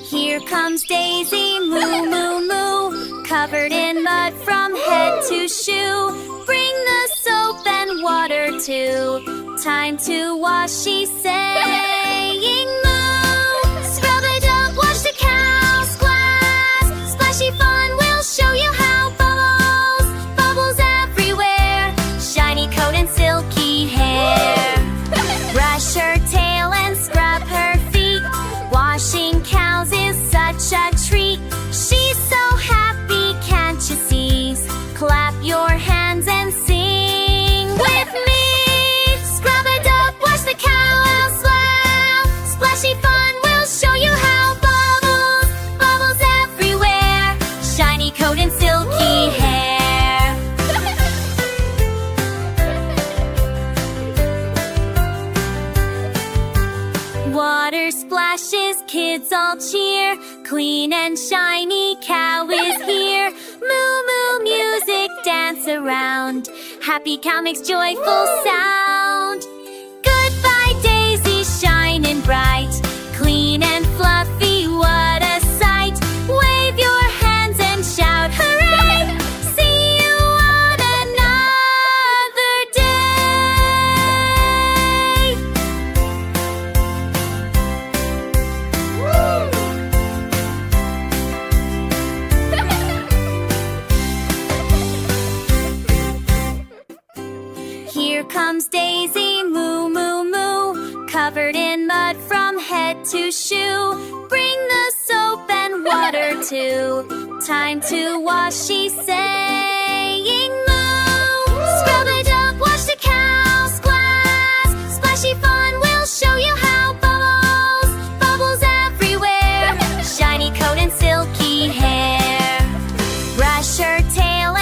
Here comes Daisy, moo, moo, moo, covered in mud from head to shoe. Bring the soap and water too. Time to wash, she's saying moo. Scrub-a-dub, wash the cow, splash. Splashy fun, we'll show you how. Bubbles, bubbles everywhere. Shiny coat and silky hair. Brush her tail and scrub her feet. Washing cows is such a treat. She's so happy, can't you see? Clap your hands and sing with me. Scrub-a-dub, wash the cow out slow. Splashy fun, we'll show you how. Bubbles, bubbles everywhere. Shiny coat and silky hair. Water splashes, kids all cheer. Clean and shiny cow is here. Moo moo music, dance around. Happy cow makes joyful sound. Goodbye Daisy, shining bright. Clean and fluffy, what a sight. Wave your hands and shout hooray. See you on another day. Here comes Daisy, moo, moo, moo, covered in mud from head to shoe. Bring the soap and water too. Time to wash, she's saying moo. Scrub-a-dub, wash the cow, splash. Splashy fun, we'll show you how. Bubbles, bubbles everywhere. Shiny coat and silky hair. Brush her tail